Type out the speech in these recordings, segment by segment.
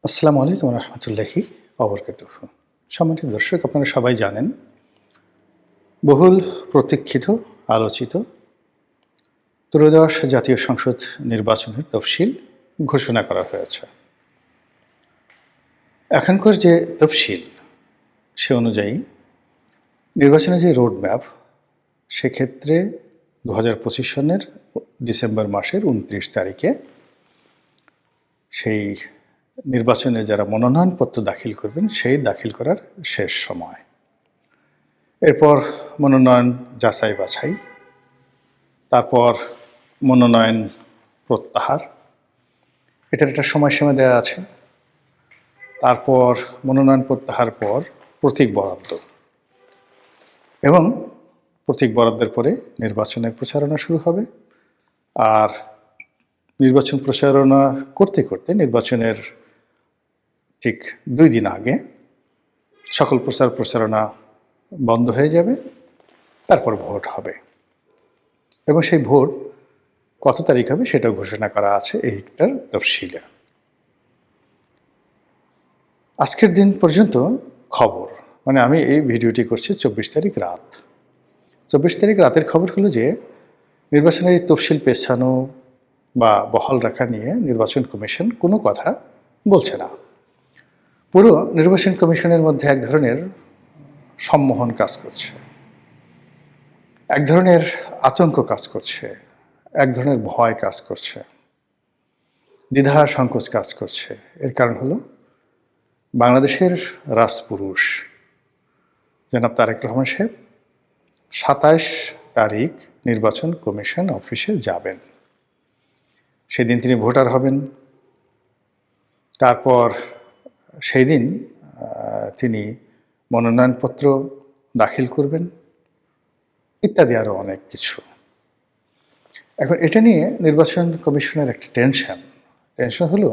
আসসালামু আলাইকুম রহমতুল্লাহি অবরকাতুহ। সম্মানিত দর্শক, আপনারা সবাই জানেন বহুল প্রতীক্ষিত আলোচিত ত্রয়োদশ জাতীয় সংসদ নির্বাচনের তফসিল ঘোষণা করা হয়েছে। এখনকার যে তফসিল সে অনুযায়ী নির্বাচনের যে রোডম্যাপ সেক্ষেত্রে 2025 সনের ডিসেম্বর মাসের 29 তারিখে সেই নির্বাচনে যারা মনোনয়নপত্র দাখিল করবেন সেই দাখিল করার শেষ সময়। এরপর মনোনয়ন যাচাই বাছাই, তারপর মনোনয়ন প্রত্যাহার, এটার একটা সময়সীমা দেওয়া আছে। তারপর মনোনয়ন প্রত্যাহার পর প্রতীক বরাদ্দ এবং প্রতীক বরাদ্দের পরে নির্বাচনের প্রচারণা শুরু হবে। আর নির্বাচন প্রচারণা করতে করতে নির্বাচনের ঠিক 2 দিন আগে সকল প্রচারণা বন্ধ হয়ে যাবে। তারপর ভোট হবে এবং সেই ভোট কত তারিখ হবে সেটাও ঘোষণা করা আছে এইটার তফসিলে। আজকের দিন পর্যন্ত খবর, মানে আমি এই ভিডিওটি করছি 24 তারিখ রাত। 24 তারিখ রাতের খবর হলো যে নির্বাচনের এই তফসিল পেছানো বা বহাল রাখা নিয়ে নির্বাচন কমিশন কোনো কথা বলছে না। পুরো নির্বাচন কমিশনের মধ্যে এক ধরনের সম্মোহন কাজ করছে, এক ধরনের আতঙ্ক কাজ করছে, এক ধরনের ভয় কাজ করছে, দ্বিধা সংকোচ কাজ করছে। এর কারণ হলো বাংলাদেশের রাজপুরুষ জনাব তারেক রহমান সাহেব 27 তারিখ নির্বাচন কমিশন অফিসে যাবেন। সেদিন তিনি ভোটার হবেন। তারপর সেই দিন তিনি মনোনয়নপত্র দাখিল করবেন, ইত্যাদি আরও অনেক কিছু। এখন এটা নিয়ে নির্বাচন কমিশনের একটা টেনশন হলো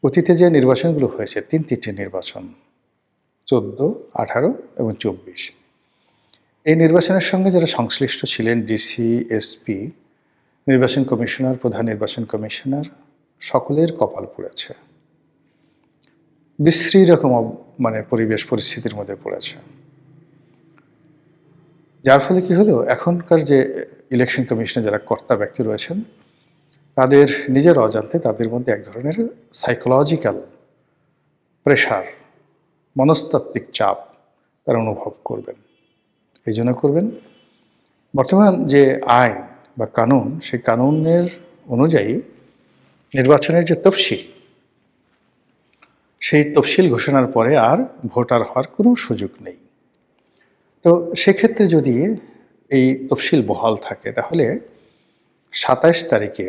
অতীতে যে নির্বাচনগুলো হয়েছে, তিনটি নির্বাচন 14, 18 এবং 24, এই নির্বাচনের সঙ্গে যারা সংশ্লিষ্ট ছিলেন, ডিসি, এসপি, নির্বাচন কমিশনার, প্রধান নির্বাচন কমিশনার, সকলের কপাল পুড়েছে, বিশ্রী রকম পরিবেশ পরিস্থিতির মধ্যে পড়েছে। যার ফলে কি হলো, এখনকার যে ইলেকশন কমিশনে যারা কর্তা ব্যক্তি রয়েছেন তাদের নিজের অজান্তে তাদের মধ্যে এক ধরনের সাইকোলজিক্যাল প্রেশার, মনস্তাত্ত্বিক চাপ তারা অনুভব করবেন। এই জন্য করবেন বর্তমান যে আইন বা কানুন, সেই কানুনের অনুযায়ী নির্বাচনের যে তফসিল, সেই তফসিল ঘোষণার পরে আর ভোটার হওয়ার কোনো সুযোগ নেই। তো সেক্ষেত্রে যদি এই তফসিল বহাল থাকে তাহলে 27 তারিখে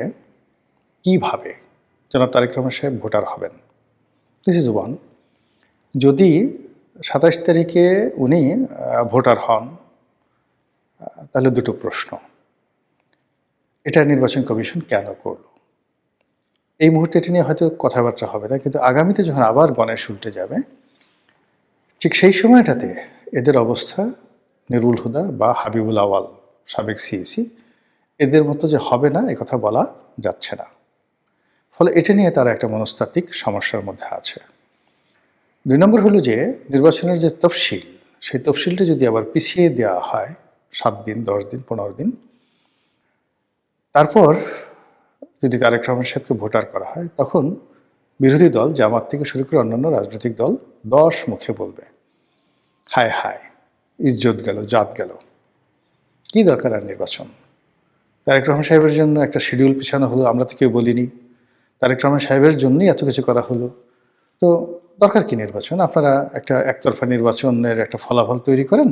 কিভাবে জনাব তারেক রহমান সাহেব ভোটার হবেন? This is one. যদি 27 তারিখে উনি ভোটার হন তাহলে দুটো প্রশ্ন। এটা নির্বাচন কমিশন কেন করলো? এই মুহূর্তে এটা নিয়ে হয়তো কথাবার্তা হবে না, কিন্তু আগামীতে যখন আবার গণেশ উল্টে যাবে ঠিক সেই সময়টাতে এদের অবস্থা নুরুল হুদা বা হাবিবুল আওয়াল, সাবেক সিইসি, এদের মতো যে হবে না এ কথা বলা যাচ্ছে না। ফলে এটা নিয়ে তারা একটা মনস্তাত্ত্বিক সমস্যার মধ্যে আছে। 2 নম্বর হলো যে নির্বাচনের যে তফসিল, সেই তফসিলটা যদি আবার পিছিয়ে দেওয়া হয় 7 দিন, 10 দিন, 15 দিন, তারপর যদি তারেক রহমান সাহেবকে ভোটার করা হয়, তখন বিরোধী দল জামাত থেকে শুরু করে অন্যান্য রাজনৈতিক দল 10 মুখে বলবে, হায় হায়, ইজ্জত গেল, জাত গেল, কি দরকার আর নির্বাচন? তারেক রহমান সাহেবের জন্য একটা শিডিউল পিছানো হলো, আমরা তো কেউ বলিনি। তারেক রহমান সাহেবের জন্যই এত কিছু করা হলো, তো দরকার কি নির্বাচন? আপনারা একটা একতরফা নির্বাচনের একটা ফলাফল তৈরি করেন,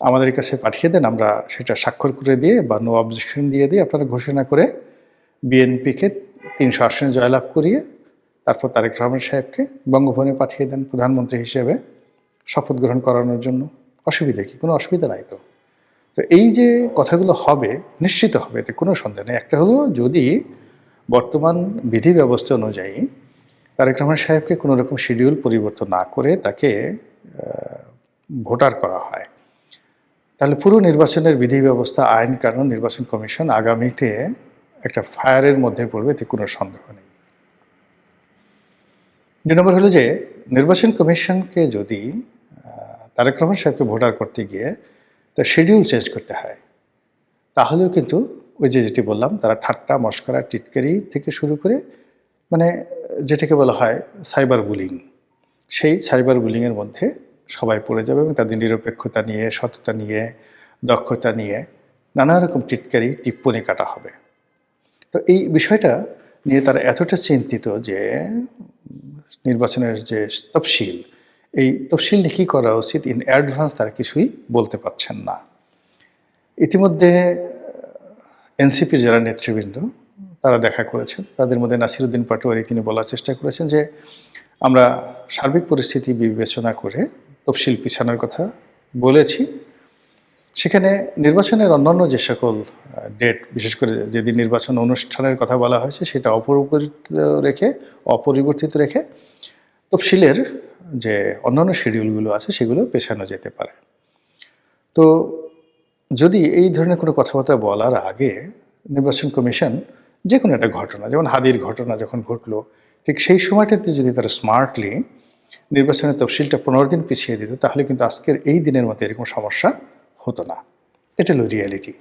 আমাদের কাছে পাঠিয়ে দেন, আমরা সেটা স্বাক্ষর করে দিয়ে বা নো অবজেকশন দিয়ে দিয়ে আপনারা ঘোষণা করে বিএনপিকে 300 আসনে জয়লাভ করিয়ে তারপর তারেক রহমান সাহেবকে বঙ্গভবনে পাঠিয়ে দেন প্রধানমন্ত্রী হিসেবে শপথ গ্রহণ করানোর জন্য। অসুবিধা কি? কোনো অসুবিধা নাই তো। তো এই যে কথাগুলো হবে, নিশ্চিত হবে, এতে কোনো সন্দেহ নেই। একটা হলো যদি বর্তমান বিধি ব্যবস্থা অনুযায়ী তারেক রহমান সাহেবকে কোনো রকম শিডিউল পরিবর্তন না করে তাকে ভোটার করা হয়, তাহলে পুরো নির্বাচনের বিধি ব্যবস্থা, আইন কানুন, নির্বাচন কমিশন আগামীতে একটা ফায়ারের মধ্যে পড়বে, এতে কোনো সন্দেহ নেই। দুই নম্বর হলো যে নির্বাচন কমিশনকে যদি তারেক রহমান সাহেবকে ভোটার করতে গিয়ে তার শিডিউল চেঞ্জ করতে হয়, তাহলেও কিন্তু ওই যে যেটি বললাম, তারা ঠাট্টা মশকরা টিটকারি থেকে শুরু করে মানে যেটাকে বলা হয় সাইবার বুলিং, সেই সাইবার বুলিংয়ের মধ্যে সবাই পড়ে যাবে এবং তাদের নিরপেক্ষতা নিয়ে, সততা নিয়ে, দক্ষতা নিয়ে নানা রকম টিটকারি টিপ্পনি কাটা হবে। তো এই বিষয়টা নিয়ে তারা এতটা চিন্তিত যে নির্বাচনের যে তফসিল, এই তফসিল নিয়ে কী করা উচিত ইন অ্যাডভান্স তারা কিছুই বলতে পারছেন না। ইতিমধ্যে এনসিপির যারা নেতৃবৃন্দ তারা দেখা করেছেন, তাদের মধ্যে নাসিরউদ্দিন পাটোয়ারি তিনি বলার চেষ্টা করেছেন যে আমরা সার্বিক পরিস্থিতি বিবেচনা করে তফসিল পিছানোর কথা বলেছি। সেখানে নির্বাচনের অন্যান্য যে সকল ডেট, বিশেষ করে যেদিন নির্বাচন অনুষ্ঠানের কথা বলা হয়েছে সেটা অপরিবর্তিত রেখে তফসিলের যে অন্যান্য শিডিউলগুলো আছে সেগুলো পেছানো যেতে পারে। তো যদি এই ধরনের কোনো কথাবার্তা বলার আগে নির্বাচন কমিশন যে কোনো একটা ঘটনা, যেমন হাদির ঘটনা যখন ঘটলো, ঠিক সেই সময়টাতে যদি তারা স্মার্টলি নির্বাচনের তফসিলটা 15 দিন পিছিয়ে দিত, তাহলে কিন্তু আজকের এই দিনের মতো এরকম সমস্যা হতো না। এটা হলো রিয়ালিটি।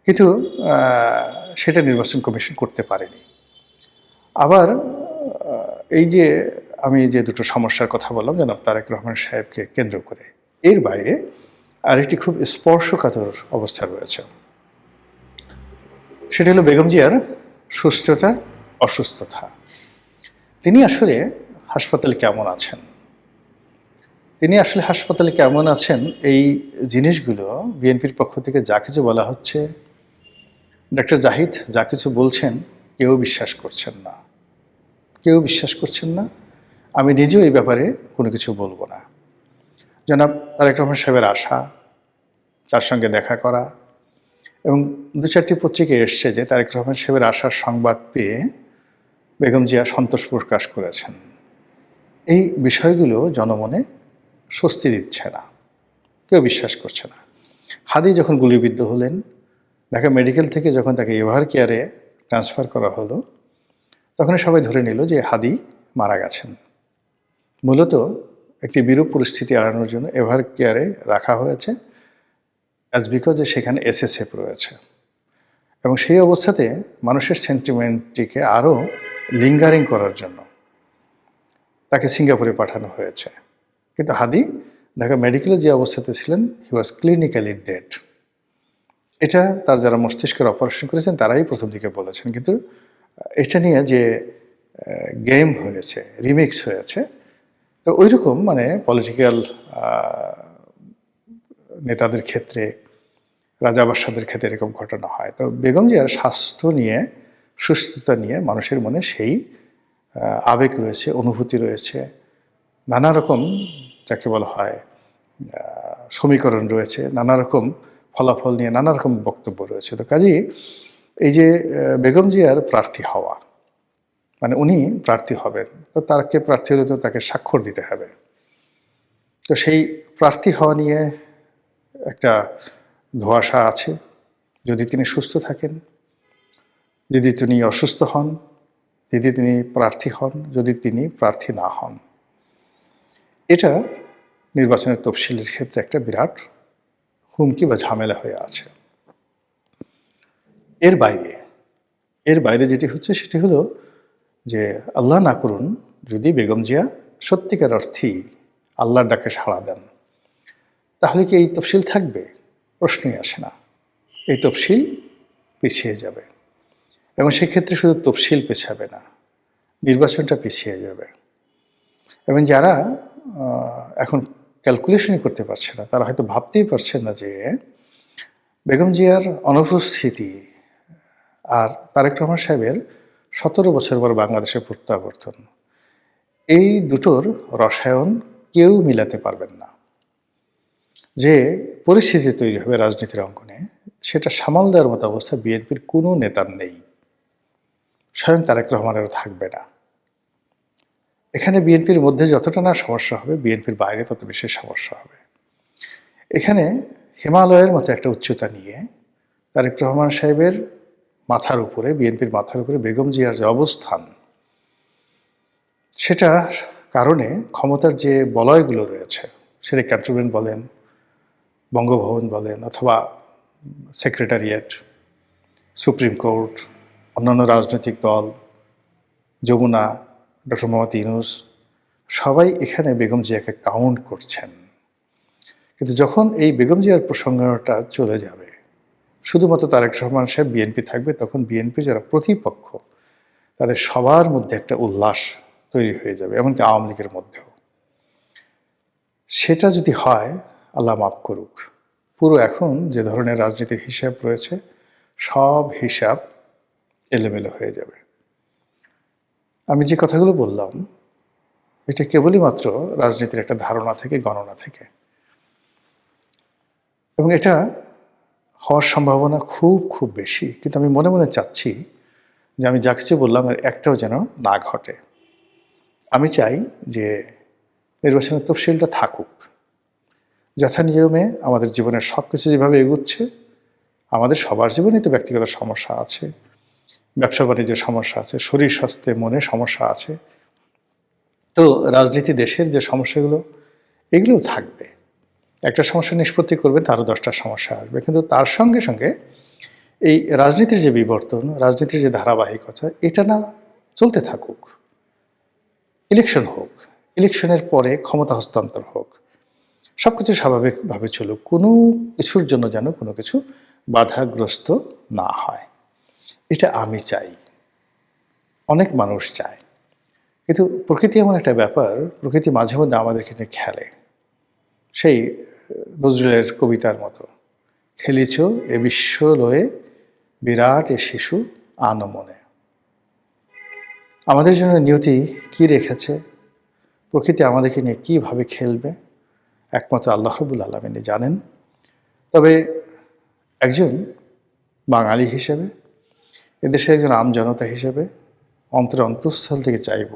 কিন্তু সেটা নির্বাচন কমিশন করতে পারেনি। আবার এই যে আমি যে দুটো সমস্যার কথা বললাম জনাব তারেক রহমান সাহেবকে কেন্দ্র করে, এর বাইরে আরেকটি খুব স্পর্শকাতর অবস্থা রয়েছে। সেটা হলো বেগম জিয়ার সুস্থতা অসুস্থতা। তিনি আসলে হাসপাতালে কেমন আছেন, এই জিনিসগুলো বিএনপির পক্ষ থেকে যা কিছু বলা হচ্ছে, ডক্টর জাহিদ যা কিছু বলছেন, কেউ বিশ্বাস করছেন না। আমি নিজেও এই ব্যাপারে কোনো কিছু বলবো না। জনাব তারেক রহমান সাহেবের আশা, তার সঙ্গে দেখা করা, এবং 2-4টি পত্রিকায় এসছে যে তারেক রহমান সাহেবের আশার সংবাদ পেয়ে বেগম জিয়া সন্তোষ প্রকাশ করেছেন। এই বিষয়গুলো জনমনে স্বস্তি দিচ্ছে না, কেউ বিশ্বাস করছে না। হাদি যখন গুলিবিদ্ধ হলেন, ঢাকা মেডিকেল থেকে যখন তাকে এভার কেয়ারে ট্রান্সফার করা হলো, তখন সবাই ধরে নিল যে হাদি মারা গেছেন। মূলত একটি বিরূপ পরিস্থিতি এড়ানোর জন্য এভার কেয়ারে রাখা হয়েছে, অ্যাজ বিকজ যে সেখানে এসএসএফ রয়েছে, এবং সেই অবস্থাতে মানুষের সেন্টিমেন্টটিকে আরও লিঙ্গারিং করার জন্য তাকে সিঙ্গাপুরে পাঠানো হয়েছে। কিন্তু হাদি ঢাকা মেডিকেলে যে অবস্থাতে ছিলেন, হি ওয়াজ ক্লিনিক্যালি ডেড। এটা তার যারা মস্তিষ্কের অপারেশন করেছেন তারাই প্রথম দিকে বলেছেন। কিন্তু এটা নিয়ে যে গেম হয়েছে, রিমিক্স হয়েছে, তো ওই রকম মানে পলিটিক্যাল নেতাদের ক্ষেত্রে, রাজা বাদশাদের ক্ষেত্রে এরকম ঘটনা হয়। তো বেগম জিয়ার স্বাস্থ্য নিয়ে, সুস্থতা নিয়ে মানুষের মনে সেই আবেগ রয়েছে, অনুভূতি রয়েছে, নানা রকম যাকে বলা হয় সমীকরণ রয়েছে, নানা রকম ফলাফল নিয়ে নানা রকম বক্তব্য রয়েছে। তো কাজেই এই যে বেগম জিয়ার প্রার্থী হওয়া, মানে উনি প্রার্থী হবেন, তো তাকে প্রার্থী হলে তো তাকে স্বাক্ষর দিতে হবে। তো সেই প্রার্থী হওয়া নিয়ে একটা ধোঁয়াশা আছে। যদি তিনি সুস্থ থাকেন, যদি তিনি অসুস্থ হন, যদি তিনি প্রার্থী হন, যদি তিনি প্রার্থী না হন, এটা নির্বাচনের তফসিলের ক্ষেত্রে একটা বিরাট হুমকি বা ঝামেলা হয়ে আছে। এর বাইরে যেটি হচ্ছে সেটি হলো যে আল্লাহ না করুন যদি বেগম জিয়া সত্যিকার অর্থেই আল্লাহর ডাকে সাড়া দেন, তাহলে কি এই তফসিল থাকবে? প্রশ্নই আসে না। এই তফসিল পিছিয়ে যাবে, এবং সেক্ষেত্রে শুধু তফসিল পেছাবে না, নির্বাচনটা পিছিয়ে যাবে। এবং যারা এখন ক্যালকুলেশনই করতে পারছে না, তারা হয়তো ভাবতেই পারছেন না যে বেগম জিয়ার অনুপস্থিতি আর তারেক রহমান সাহেবের 17 বছর পর বাংলাদেশের প্রত্যাবর্তন, এই দুটোর রসায়ন কেউ মিলাতে পারবেন না। যে পরিস্থিতি তৈরি হবে রাজনীতির অঙ্গনে, সেটা সামাল দেওয়ার মতো অবস্থা বিএনপির কোনো নেতার নেই, স্বয়ং তারেক রহমানেরও থাকবে না। এখানে বিএনপির মধ্যে যতটা না সমস্যা হবে, বিএনপির বাইরে তত বেশি সমস্যা হবে। এখানে হিমালয়ের মতো একটা উচ্চতা নিয়ে তারেক রহমান সাহেবের মাথার উপরে, বিএনপির মাথার উপরে বেগম জিয়ার যে অবস্থান, সেটা কারণে ক্ষমতার যে বলয়গুলো রয়েছে, সেটা ক্যান্টনমেন্ট বলেন, বঙ্গভবন বলেন, অথবা সেক্রেটারিয়েট, সুপ্রিম কোর্ট, অন্যান্য রাজনৈতিক দল, যমুনা, ডক্টর মোহাম্মদ ইউনূস, সবাই এখানে বেগম জিয়াকে কাউন্ট করছেন। কিন্তু যখন এই বেগম জিয়ার প্রসঙ্গটা চলে যাবে, শুধুমাত্র তারেক রহমান সাহেব বিএনপি থাকবে, তখন বিএনপির যারা প্রতিপক্ষ তাদের সবার মধ্যে একটা উল্লাস তৈরি হয়ে যাবে, এমনকি আওয়ামী লীগের মধ্যেও। সেটা যদি হয়, আল্লাহ মাফ করুক, পুরো এখন যে ধরনের রাজনীতির হিসাব রয়েছে, সব হিসাব এলোমেলো হয়ে যাবে। আমি যে কথাগুলো বললাম, এটা কেবলই মাত্র রাজনীতির একটা ধারণা থেকে, গণনা থেকে, এবং এটা হওয়ার সম্ভাবনা খুব খুব বেশি। কিন্তু আমি মনে মনে চাচ্ছি যে আমি যা কিছু বললাম এর একটাও যেন না ঘটে। আমি চাই যে নির্বাচনের তফসিলটা থাকুক, যথানিয়মে আমাদের জীবনের সব কিছু যেভাবে এগুচ্ছে, আমাদের সবার জীবনেই তো ব্যক্তিগত সমস্যা আছে, ব্যবসা বাণিজ্যের সমস্যা আছে, শরীর স্বাস্থ্যে মনে সমস্যা আছে, তো রাজনীতি দেশের যে সমস্যাগুলো, এগুলোও থাকবে। একটা সমস্যা নিষ্পত্তি করবেন, তারও 10টা সমস্যা আসবে। কিন্তু তার সঙ্গে সঙ্গে এই রাজনীতির যে বিবর্তন, রাজনীতির যে ধারাবাহিকতা, এটা না চলতে থাকুক। ইলেকশন হোক, ইলেকশনের পরে ক্ষমতা হস্তান্তর হোক, সব কিছু স্বাভাবিকভাবে চলুক, কোনো কিছুর জন্য যেন কোনো কিছু বাধাগ্রস্ত না হয়। এটা আমি চাই, অনেক মানুষ চায়। কিন্তু প্রকৃতি এমন একটা ব্যাপার, প্রকৃতি মাঝে মধ্যে আমাদেরকে নিয়ে খেলে। সেই নজরুলের কবিতার মতো, খেলিছ এ বিশ্ব লয়ে বিরাট এ শিশু আনমনে। আমাদের জন্য নিয়তি কি রেখেছে, প্রকৃতি আমাদেরকে নিয়ে কীভাবে খেলবে, একমাত্র আল্লাহ রাব্বুল আলামিনই জানেন। তবে একজন বাঙালি হিসেবে, এদেশের একজন আমজনতা হিসেবে অন্তরের অন্তঃস্থল থেকে চাইব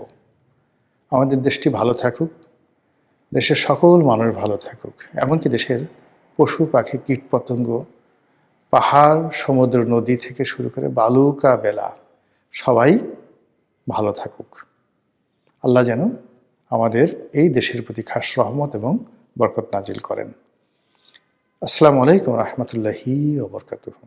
আমাদের দেশটি ভালো থাকুক, দেশের সকল মানুষ ভালো থাকুক, এমনকি দেশের পশু পাখি কীটপতঙ্গ, পাহাড় সমুদ্র নদী থেকে শুরু করে বালুকা বেলা সবাই ভালো থাকুক। আল্লাহ যেন আমাদের এই দেশের প্রতি খাস রহমত এবং বরকত নাজিল করেন। আসসালামু আলাইকুম রহমতুল্লাহি ওয়া বারাকাতুহু।